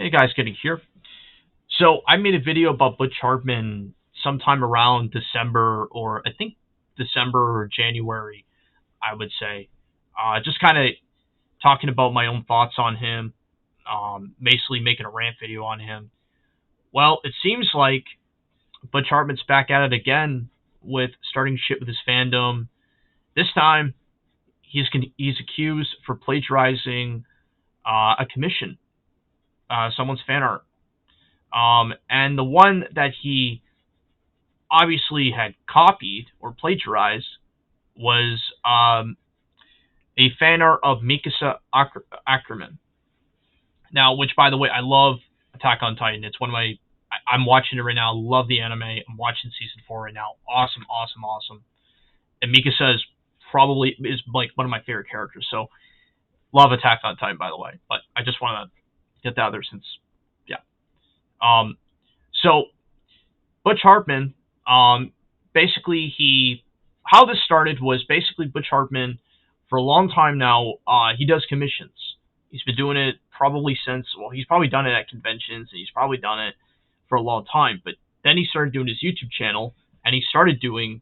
Hey guys, getting here. So I made a video about Butch Hartman sometime around December, or I think December or January, I would say. Just kind of talking about my own thoughts on him, basically making a rant video on him. Well, it seems like Butch Hartman's back at it again with starting shit with his fandom. This time, he's accused for plagiarizing a commission, someone's fan art. And the one that he obviously had copied or plagiarized was a fan art of Mikasa Ackerman. Now, which, by the way, I love Attack on Titan. It's one of my. I'm watching it right now. Love the anime. I'm watching season 4 right now. Awesome, awesome, awesome. And Mikasa is like one of my favorite characters. So love Attack on Titan, by the way. But I just want to get that out there since, yeah. So Butch Hartman, basically how this started was basically Butch Hartman, for a long time now, he does commissions. He's been doing it probably since, well, he's probably done it at conventions, and he's probably done it for a long time, but then he started doing his YouTube channel, and he started doing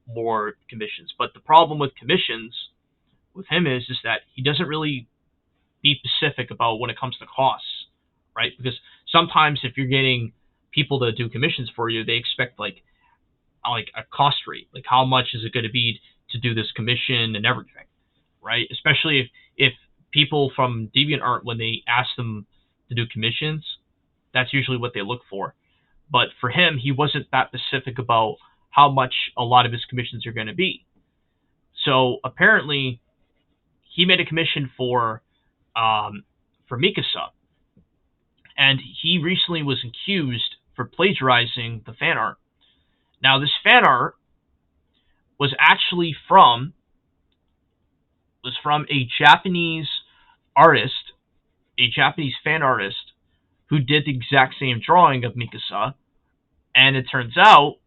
more commissions. But the problem with commissions with him is that he doesn't really be specific about when it comes to costs, right? Because sometimes if you're getting people to do commissions for you, they expect like a cost rate, like how much is it going to be to do this commission and everything, right? Especially if people from DeviantArt, when they ask them to do commissions, that's usually what they look for. But for him, he wasn't that specific about how much a lot of his commissions are going to be. So apparently, he made a commission for Mikasa, and he recently was accused for plagiarizing the fan art. Now, this fan art was actually from a Japanese artist, a Japanese fan artist, who did the exact same drawing of Mikasa. And it turns out,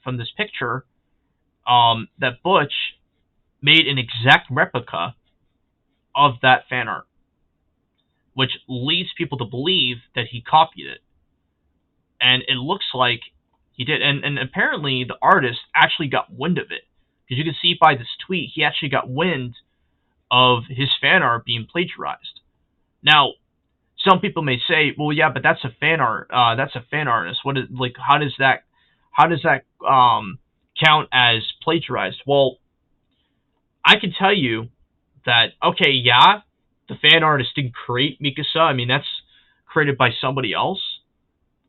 from this picture, that Butch made an exact replica of that fan art, which leads people to believe that he copied it. And it looks like he did. And apparently the artist actually got wind of it. Because you can see by this tweet, he actually got wind of his fan art being plagiarized. Now, some people may say, well, yeah, but that's a fan art. That's a fan artist. How does that count as plagiarized? Well, I can tell you that, okay, yeah, the fan artist didn't create Mikasa. I mean, that's created by somebody else,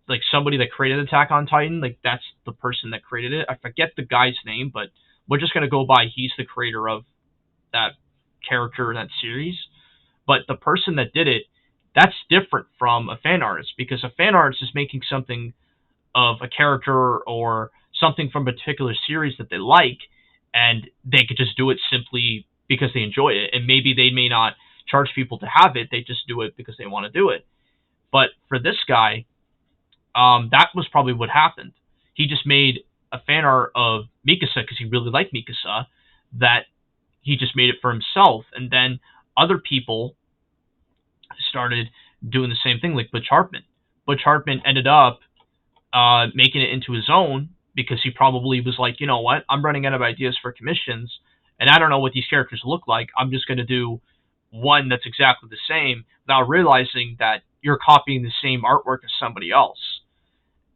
like somebody that created Attack on Titan. Like, that's the person that created it. I forget the guy's name, but we're just gonna go by he's the creator of that character in that series. But the person that did it, that's different from a fan artist, because a fan artist is making something of a character or something from a particular series that they like, and they could just do it simply because they enjoy it. And maybe they may not charge people to have it, they just do it because they want to do it. But for this guy, that was probably what happened. He just made a fan art of Mikasa because he really liked Mikasa, that he just made it for himself. And then other people started doing the same thing, like Butch Hartman. Butch Hartman ended up making it into his own, because he probably was like, you know what, I'm running out of ideas for commissions, and I don't know what these characters look like. I'm just going to do one that's exactly the same, without realizing that you're copying the same artwork as somebody else.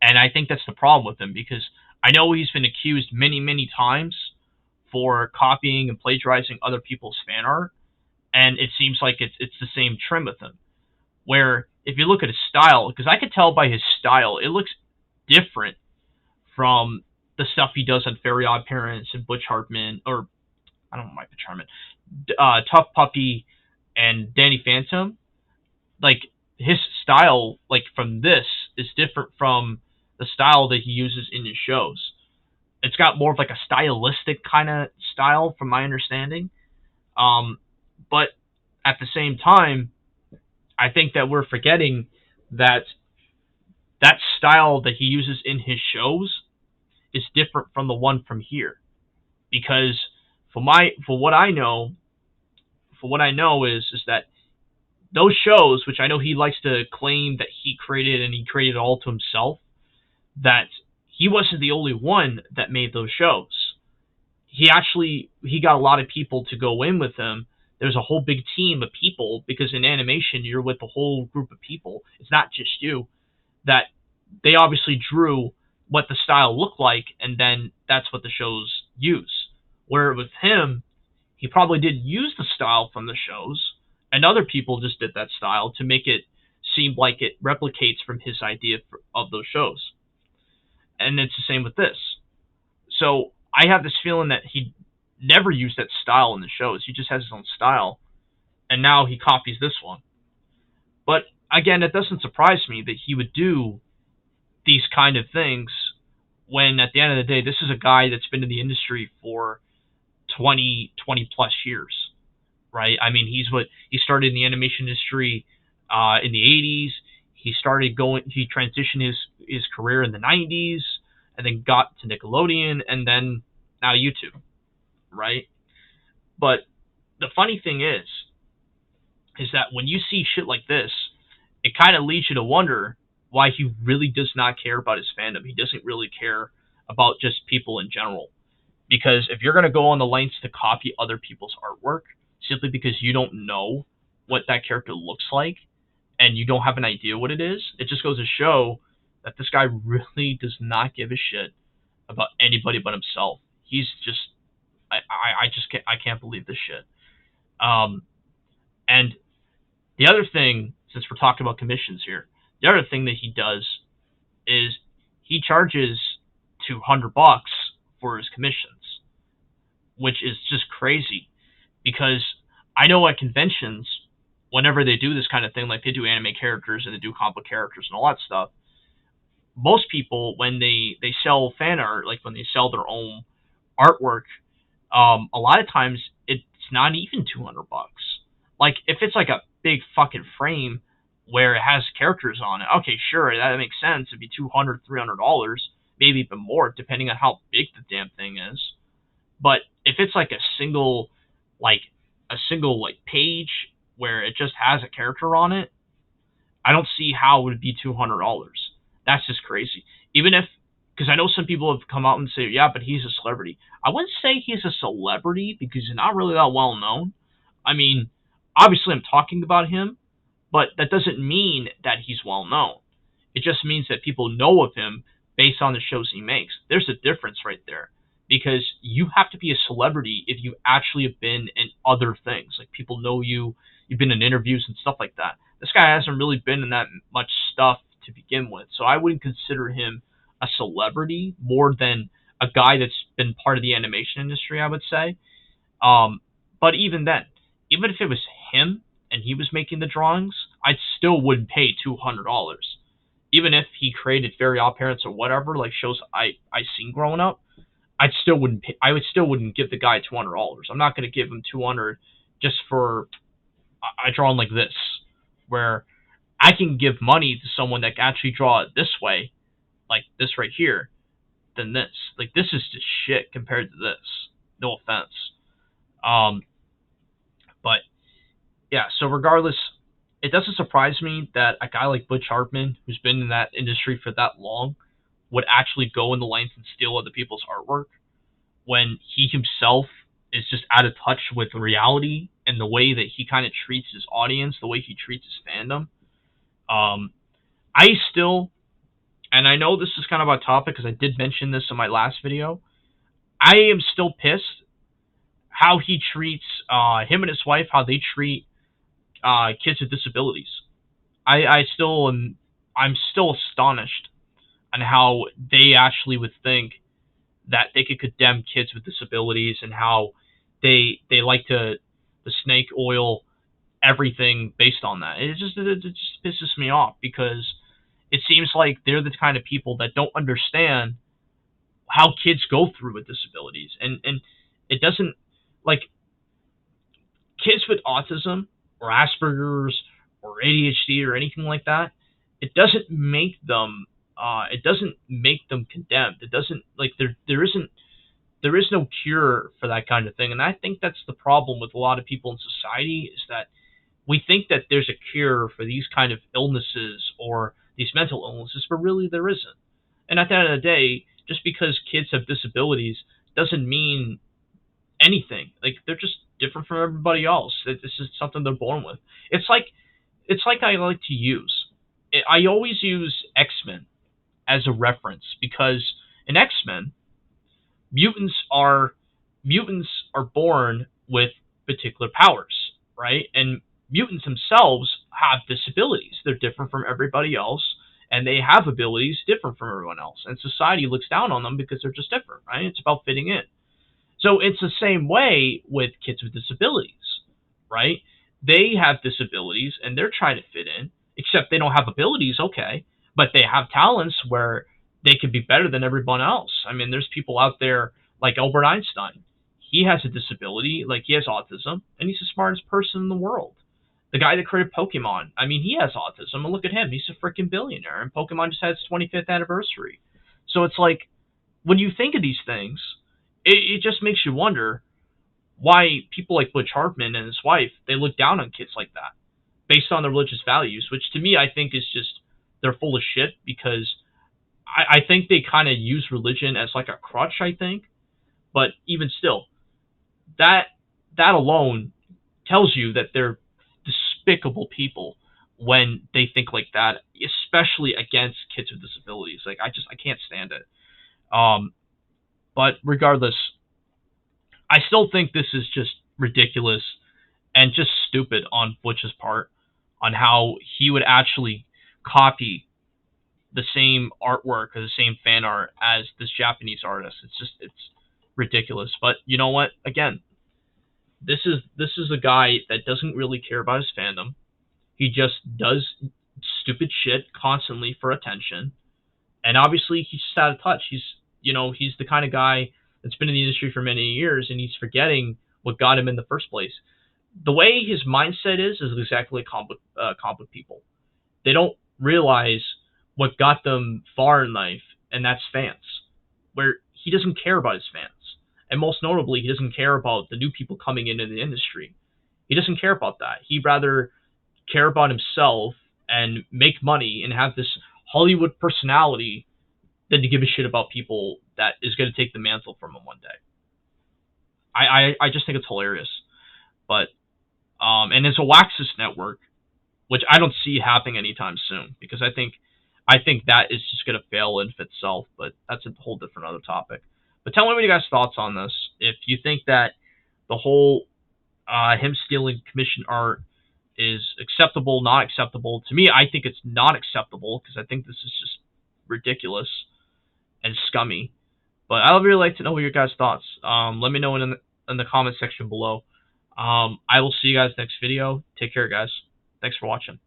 And I think that's the problem with him, because I know he's been accused many, many times for copying and plagiarizing other people's fan art, and it seems like it's the same trim with him. Where if you look at his style, because I could tell by his style, it looks different from the stuff he does on Very Odd Parents and Butch Hartman, or I don't know, Butch Hartman, Tough Puppy, and Danny Phantom. Like, his style, like from this, is different from the style that he uses in his shows. It's got more of like a stylistic kind of style, from my understanding. But at the same time, I think that we're forgetting that that style that he uses in his shows is different from the one from here. Because for what I know is that those shows, which I know he likes to claim that he created and he created all to himself, that he wasn't the only one that made those shows. He got a lot of people to go in with him. There's a whole big team of people, because in animation you're with a whole group of people. It's not just you. That they obviously drew what the style looked like, and then that's what the shows use. Where with him, he probably didn't use the style from the shows, and other people just did that style to make it seem like it replicates from his idea of those shows. And it's the same with this. So I have this feeling that he never used that style in the shows. He just has his own style, and now he copies this one. But again, it doesn't surprise me that he would do these kind of things when at the end of the day, this is a guy that's been in the industry for 20 plus years, right? I mean, he started in the animation industry in the 80s. He transitioned his career in the 90s, and then got to Nickelodeon, and then now YouTube, right? But the funny thing is that when you see shit like this, it kind of leads you to wonder why he really does not care about his fandom. He doesn't really care about just people in general. Because if you're going to go on the lengths to copy other people's artwork simply because you don't know what that character looks like and you don't have an idea what it is, it just goes to show that this guy really does not give a shit about anybody but himself. He's just, I can't believe this shit. And the other thing, since we're talking about commissions here, the other thing that he does is he charges $200 for his commissions, which is just crazy. Because I know at conventions, whenever they do this kind of thing, like they do anime characters and they do comic book characters and all that stuff, most people, when they sell fan art, like when they sell their own artwork, a lot of times it's not even $200. Like if it's like a big fucking frame where it has characters on it, okay, sure, that makes sense. It'd be $200, $300, maybe even more, depending on how big the damn thing is. But if it's like a single page where it just has a character on it, I don't see how it would be $200. That's just crazy. Even if, because I know some people have come out and say, yeah, but he's a celebrity. I wouldn't say he's a celebrity because he's not really that well known. I mean, obviously I'm talking about him, but that doesn't mean that he's well known. It just means that people know of him based on the shows he makes. There's a difference right there. Because you have to be a celebrity if you actually have been in other things. Like people know you, you've been in interviews and stuff like that. This guy hasn't really been in that much stuff to begin with. So I wouldn't consider him a celebrity more than a guy that's been part of the animation industry, I would say. But even then, even if it was him and he was making the drawings, I still wouldn't pay $200. Even if he created Fairy Odd Parents or whatever, like shows I seen growing up, I still wouldn't give the guy $200. I'm not going to give him $200 just for a drawing like this, where I can give money to someone that can actually draw it this way, like this right here, than this. Like this is just shit compared to this. No offense. But yeah. So regardless, it doesn't surprise me that a guy like Butch Hartman, who's been in that industry for that long, would actually go in the length and steal other people's artwork when he himself is just out of touch with reality and the way that he kind of treats his audience, the way he treats his fandom. I still, and I know this is kind of off topic because I did mention this in my last video, I am still pissed how he treats him and his wife, how they treat kids with disabilities. I'm still astonished on how they actually would think that they could condemn kids with disabilities, and how they like to snake oil everything based on that. It just pisses me off because it seems like they're the kind of people that don't understand how kids go through with disabilities, and it doesn't, like, kids with autism or Asperger's or ADHD or anything like that, it doesn't make them condemned. It doesn't, like, there is no cure for that kind of thing. And I think that's the problem with a lot of people in society, is that We think that there's a cure for these kind of illnesses or these mental illnesses, but really there isn't. And at the end of the day, just because kids have disabilities doesn't mean anything. Like, they're just different from everybody else. This is something they're born with. It's like I like to use. I always use X-Men as a reference because in X-Men, mutants are mutants are born with particular powers, right? And mutants themselves have disabilities. They're different from everybody else, and they have abilities different from everyone else. And society looks down on them because they're just different, right? It's about fitting in. So it's the same way with kids with disabilities, right? They have disabilities and they're trying to fit in, except they don't have abilities, okay, but they have talents where they could be better than everyone else. I mean, there's people out there like Albert Einstein. He has a disability, like he has autism, and he's the smartest person in the world. The guy that created Pokemon, I mean, he has autism, and look at him. He's a freaking billionaire, and Pokemon just had its 25th anniversary. So it's like, when you think of these things, it just makes you wonder why people like Butch Hartman and his wife, they look down on kids like that based on their religious values, which to me I think is just, they're full of shit because I think they kind of use religion as like a crutch, I think. But even still, that that alone tells you that they're despicable people when they think like that, especially against kids with disabilities. Like, I can't stand it. Um, but regardless, I still think this is just ridiculous and just stupid on Butch's part on how he would actually copy the same artwork or the same fan art as this Japanese artist. It's ridiculous. But you know what? Again, this is a guy that doesn't really care about his fandom. He just does stupid shit constantly for attention. And obviously he's just out of touch. He's the kind of guy that's been in the industry for many years, and he's forgetting what got him in the first place. The way his mindset is exactly like comic people. They don't realize what got them far in life, and that's fans. Where he doesn't care about his fans, and most notably, he doesn't care about the new people coming into the industry. He doesn't care about that. He'd rather care about himself and make money and have this Hollywood personality than to give a shit about people that is going to take the mantle from him one day. I just think it's hilarious. But and it's a Waxis network, which I don't see happening anytime soon because I think that is just going to fail in itself. But that's a whole different other topic. But tell me what you guys' thoughts on this. If you think that the whole him stealing commission art is acceptable, not acceptable. To me, I think it's not acceptable because I think this is just ridiculous and scummy. But I would really like to know what your guys' thoughts. Let me know in the comment section below. I will see you guys next video. Take care, guys. Thanks for watching.